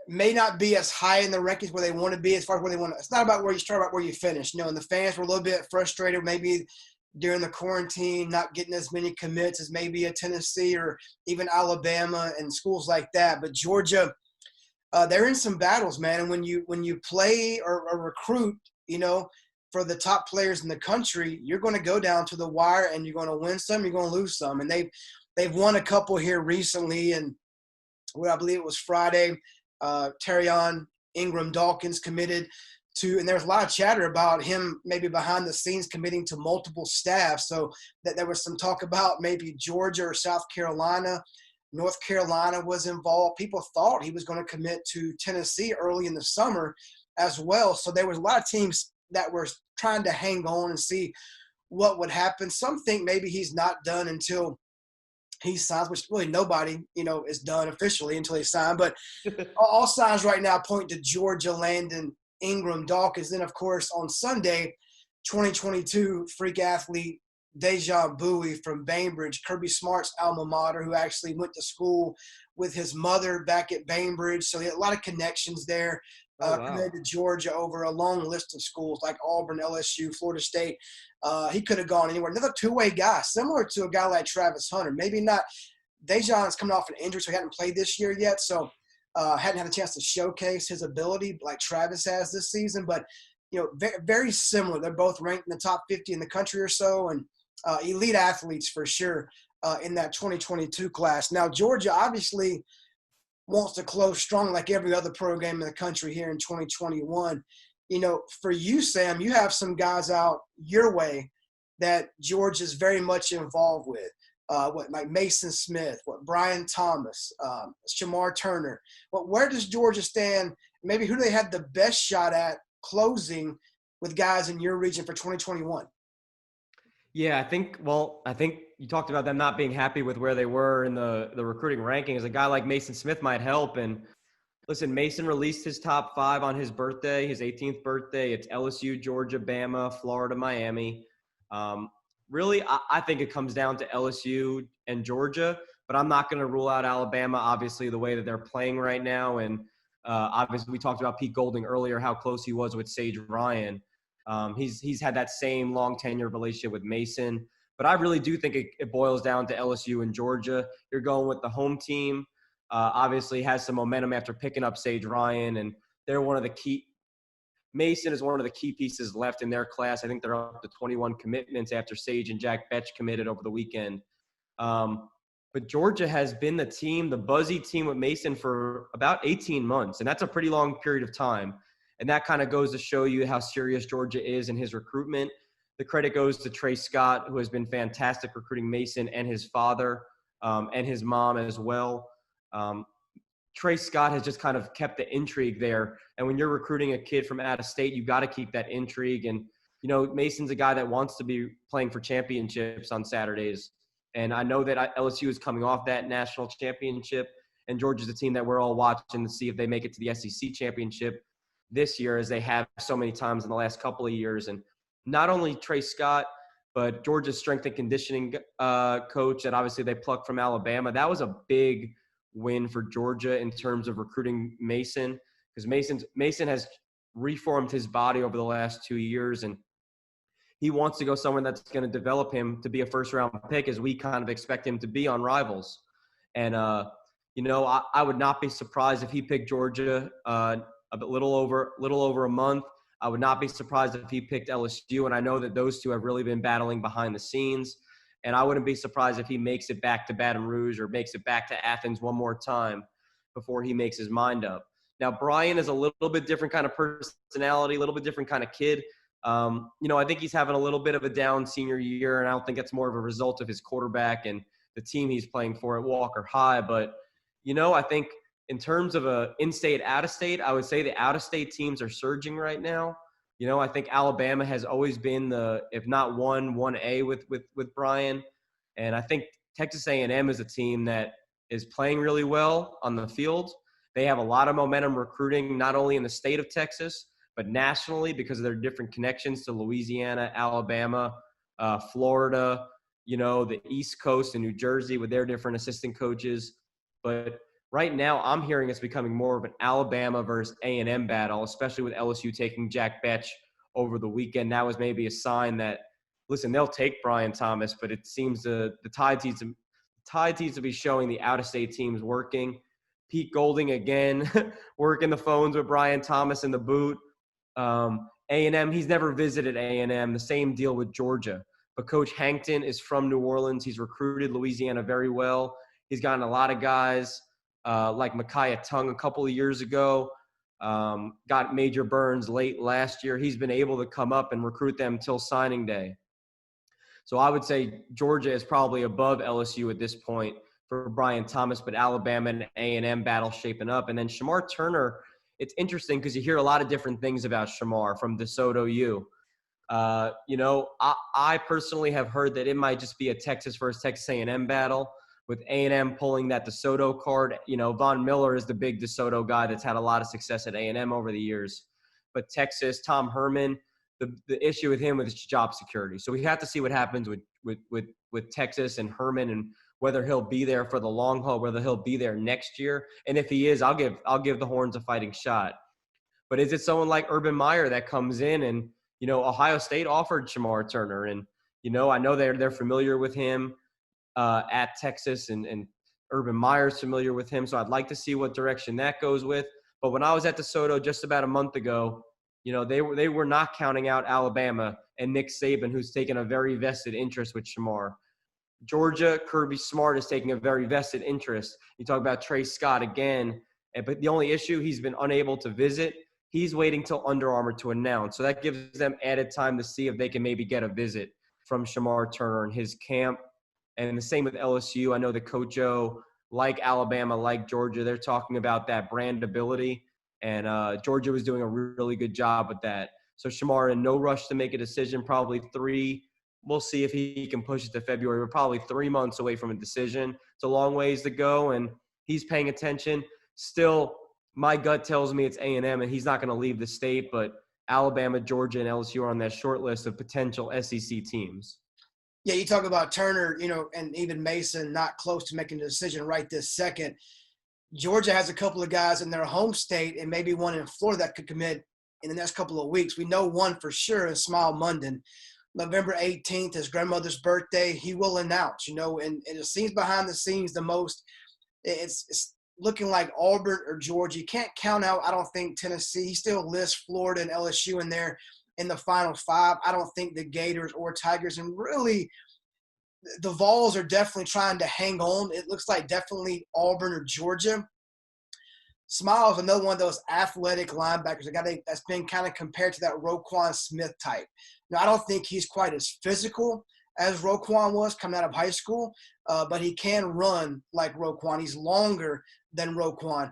may not be as high in the rankings where they want to be as far as where they want to. It's not about where you start, about where you finish. And the fans were a little bit frustrated maybe during the quarantine, not getting as many commits as maybe a Tennessee or even Alabama and schools like that. But Georgia, they're in some battles, man. And when you play or recruit, for the top players in the country, you're going to go down to the wire and you're going to win some, you're going to lose some. And they've won a couple here recently. And I believe it was Friday, Terrion Ingram Dawkins committed to, and there was a lot of chatter about him maybe behind the scenes committing to multiple staff. So that there was some talk about maybe Georgia or South Carolina. North Carolina was involved. People thought he was going to commit to Tennessee early in the summer as well. So there was a lot of teams that were trying to hang on and see what would happen. Some think maybe he's not done until he signs, which really nobody, is done officially until he signed. But all signs right now point to Georgia landing Ingram Dawkins. Then, of course, on Sunday, 2022 freak athlete Dejan Bowie from Bainbridge, Kirby Smart's alma mater, who actually went to school with his mother back at Bainbridge. So he had a lot of connections there. Committed to Georgia over a long list of schools like Auburn, LSU, Florida State. He could have gone anywhere. Another two-way guy, similar to a guy like Travis Hunter. Maybe not. Dejan's coming off an injury, so he hadn't played this year yet. So hadn't had a chance to showcase his ability like Travis has this season. But, very, very similar. They're both ranked in the top 50 in the country or so, and elite athletes for sure in that 2022 class. Now, Georgia obviously wants to close strong like every other program in the country here in 2021. For you, Sam, you have some guys out your way that Georgia's very much involved with. Like Mason Smith, Brian Thomas, Shamar Turner. Where does Georgia stand? Maybe who do they have the best shot at closing with guys in your region for 2021? Yeah, I think you talked about them not being happy with where they were in the recruiting rankings. A guy like Mason Smith might help. And listen, Mason released his top 5 on his birthday, his 18th birthday. It's LSU, Georgia, Bama, Florida, Miami. Really, I think it comes down to LSU and Georgia, but I'm not going to rule out Alabama, obviously, the way that they're playing right now. And obviously, we talked about Pete Golding earlier, how close he was with Sage Ryan. He's had that same long tenure relationship with Mason. But I really do think it boils down to LSU and Georgia. You're going with the home team. Obviously has some momentum after picking up Sage Ryan, and they're one of the key – Mason is one of the key pieces left in their class. I think they're up to 21 commitments after Sage and Jack Betch committed over the weekend. But Georgia has been the team, the buzzy team with Mason for about 18 months, and that's a pretty long period of time. And that kind of goes to show you how serious Georgia is in his recruitment. The credit goes to Trey Scott, who has been fantastic recruiting Mason and his father and his mom as well. Trey Scott has just kind of kept the intrigue there. And when you're recruiting a kid from out of state, you got to keep that intrigue. And, Mason's a guy that wants to be playing for championships on Saturdays. And I know that LSU is coming off that national championship, and Georgia's a team that we're all watching to see if they make it to the SEC championship this year, as they have so many times in the last couple of years. And not only Trey Scott, but Georgia's strength and conditioning coach that obviously they plucked from Alabama. That was a big win for Georgia in terms of recruiting Mason, because Mason has reformed his body over the last 2 years, and he wants to go somewhere that's going to develop him to be a first-round pick, as we kind of expect him to be on Rivals. And, I would not be surprised if he picked Georgia a little over a month. I would not be surprised if he picked LSU, and I know that those two have really been battling behind the scenes. And I wouldn't be surprised if he makes it back to Baton Rouge or makes it back to Athens one more time before he makes his mind up. Now, Brian is a little bit different kind of personality, a little bit different kind of kid. I think he's having a little bit of a down senior year, and I don't think it's more of a result of his quarterback and the team he's playing for at Walker High. But, I think in terms of a in-state, out-of-state, I would say the out-of-state teams are surging right now. I think Alabama has always been if not 1A with Brian. And I think Texas A&M is a team that is playing really well on the field. They have a lot of momentum recruiting, not only in the state of Texas, but nationally, because of their different connections to Louisiana, Alabama, Florida, the East Coast and New Jersey with their different assistant coaches. But right now I'm hearing it's becoming more of an Alabama versus A&M battle, especially with LSU taking Jack Betch over the weekend. That was maybe a sign that, listen, they'll take Brian Thomas, but it seems the Tide needs to be showing the out-of-state teams working. Pete Golding again, working the phones with Brian Thomas in the boot. A&M, he's never visited A&M. The same deal with Georgia. But Coach Hankton is from New Orleans. He's recruited Louisiana very well. He's gotten a lot of guys like Micaiah Tongue a couple of years ago. Got Major Burns late last year. He's been able to come up and recruit them till signing day. So I would say Georgia is probably above LSU at this point for Brian Thomas, but Alabama and A&M battle shaping up. And then Shamar Turner, it's interesting because you hear a lot of different things about Shamar from DeSoto U. I personally have heard that it might just be a Texas versus Texas A&M battle with A&M pulling that DeSoto card. Von Miller is the big DeSoto guy that's had a lot of success at A&M over the years. But Texas, Tom Herman, the issue with him is job security. So we have to see what happens with Texas and Herman and whether he'll be there for the long haul, whether he'll be there next year. And if he is, I'll give the Horns a fighting shot. But is it someone like Urban Meyer that comes in and, Ohio State offered Shamar Turner, and, I know they're familiar with him at Texas, and Urban Meyer's familiar with him. So I'd like to see what direction that goes with. But when I was at DeSoto just about a month ago, they were not counting out Alabama and Nick Saban, who's taken a very vested interest with Shamar. Georgia, Kirby Smart is taking a very vested interest. You talk about Trey Scott again, but the only issue, he's been unable to visit. He's waiting till Under Armour to announce. So that gives them added time to see if they can maybe get a visit from Shamar Turner in his camp. And the same with LSU. I know the Coach O, like Alabama, like Georgia, they're talking about that brandability. And Georgia was doing a really good job with that. So Shamar, in no rush to make a decision, probably 3. We'll see if he can push it to February. We're probably 3 months away from a decision. It's a long ways to go, and he's paying attention. Still, my gut tells me it's A&M, and he's not going to leave the state, but Alabama, Georgia, and LSU are on that short list of potential SEC teams. Yeah, you talk about Turner, and even Mason not close to making a decision right this second. Georgia has a couple of guys in their home state and maybe one in Florida that could commit in the next couple of weeks. We know one for sure is Smile Munden. November 18th, his grandmother's birthday, he will announce, and it seems behind the scenes the most, it's looking like Auburn or Georgia. You can't count out, I don't think, Tennessee. He still lists Florida and LSU in there in the Final 5. I don't think the Gators or Tigers, and really the Vols are definitely trying to hang on. It looks like definitely Auburn or Georgia. Smile is another one of those athletic linebackers, a guy that's been kind of compared to that Roquan Smith type. Now, I don't think he's quite as physical as Roquan was coming out of high school, but he can run like Roquan. He's longer than Roquan.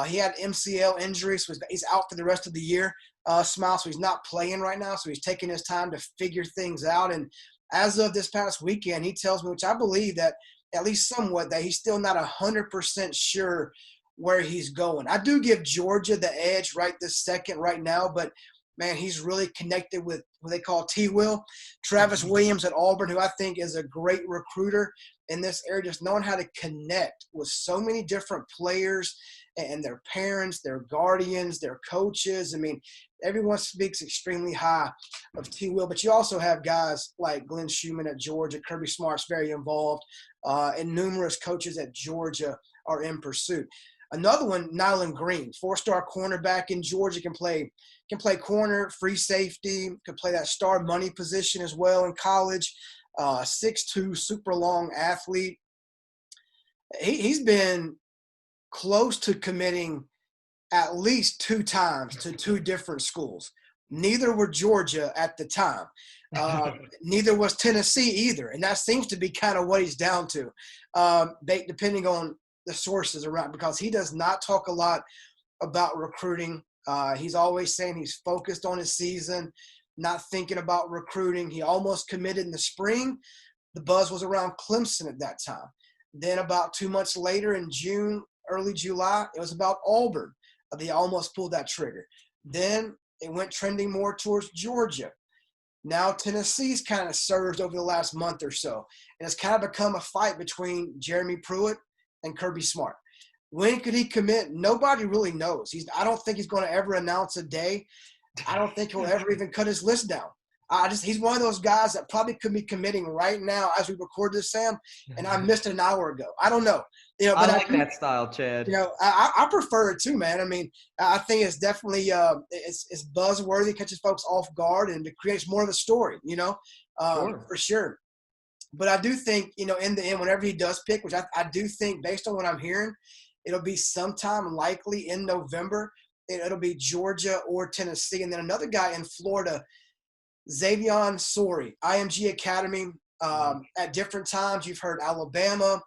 He had MCL injury, so he's out for the rest of the year, Smile, so he's not playing right now, so he's taking his time to figure things out. And as of this past weekend, he tells me, which I believe that at least somewhat, that he's still not 100% sure where he's going. I do give Georgia the edge right this second right now, but man, he's really connected with what they call T-Will. Travis Williams at Auburn, who I think is a great recruiter in this area, just knowing how to connect with so many different players and their parents, their guardians, their coaches. I mean, everyone speaks extremely high of T-Will, but you also have guys like Glenn Schumann at Georgia, Kirby Smart's very involved, and numerous coaches at Georgia are in pursuit. Another one, Nyland Green, 4-star cornerback in Georgia, can play corner, free safety, could play that star money position as well in college. 6'2", super long athlete. He's been close to committing at least 2 times to 2 different schools. Neither were Georgia at the time. Neither was Tennessee either. And that seems to be kind of what he's down to, depending on the sources around, because he does not talk a lot about recruiting. He's always saying he's focused on his season, not thinking about recruiting. He almost committed in the spring. The buzz was around Clemson at that time. Then about 2 months later in June, early July, it was about Auburn. They almost pulled that trigger. Then it went trending more towards Georgia. Now Tennessee's kind of surged over the last month or so. And it's kind of become a fight between Jeremy Pruitt and Kirby Smart. When could he commit? Nobody really knows. I don't think he's going to ever announce a day. I don't think he'll ever even cut his list down. He's one of those guys that probably could be committing right now as we record this, Sam, and I missed it an hour ago. I don't know. I like that style, Chad. I prefer it too, man. I mean, I think it's definitely it's buzzworthy, catches folks off guard, and it creates more of a story, Sure. for sure. But I do think, in the end, whenever he does pick, which I do think, based on what I'm hearing, it'll be sometime likely in November. It'll be Georgia or Tennessee, and then another guy in Florida, Xavier Sorey, IMG Academy. At different times, you've heard Alabama,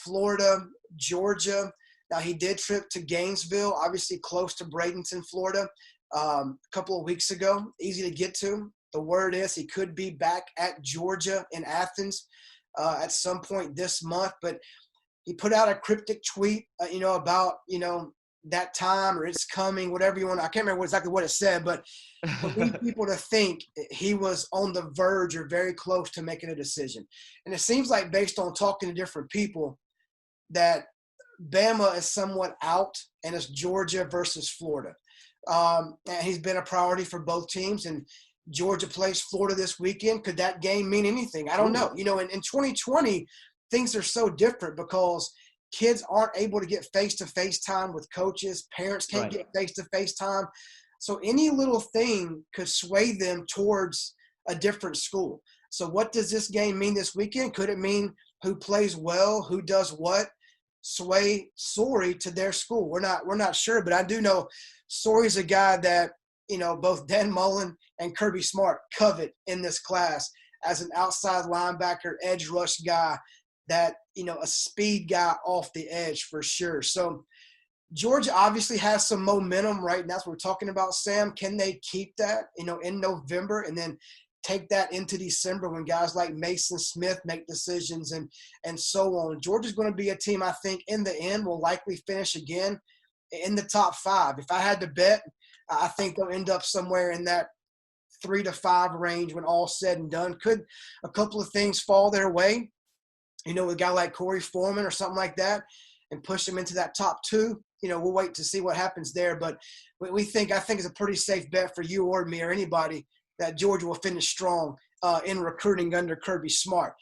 Florida, Georgia. Now, he did trip to Gainesville, obviously close to Bradenton, Florida, a couple of weeks ago. Easy to get to. The word is he could be back at Georgia in Athens at some point this month. But he put out a cryptic tweet, about, that time or it's coming, whatever you want. I can't remember exactly what it said, but to lead people to think he was on the verge or very close to making a decision. And it seems like, based on talking to different people, that Bama is somewhat out, and it's Georgia versus Florida. And he's been a priority for both teams, and Georgia plays Florida this weekend. Could that game mean anything? I don't know. In 2020, things are so different because kids aren't able to get face-to-face time with coaches. Parents can't get face-to-face time. So any little thing could sway them towards a different school. So what does this game mean this weekend? Could it mean who plays well, who does what, sway Sorey to their school? We're not sure, but I do know Sorey's a guy that, both Dan Mullen and Kirby Smart covet in this class as an outside linebacker, edge rush guy, that, a speed guy off the edge for sure. So Georgia obviously has some momentum right now. That's what we're talking about, Sam. Can they keep that, in November and then take that into December when guys like Mason Smith make decisions and so on? Georgia's going to be a team, I think, in the end will likely finish again in the top 5. If I had to bet, I think they'll end up somewhere in that 3 to 5 range when all's said and done. Could a couple of things fall their way, with a guy like Corey Foreman or something like that, and push him into that top 2? We'll wait to see what happens there. But I think it's a pretty safe bet for you or me or anybody that Georgia will finish strong in recruiting under Kirby Smart.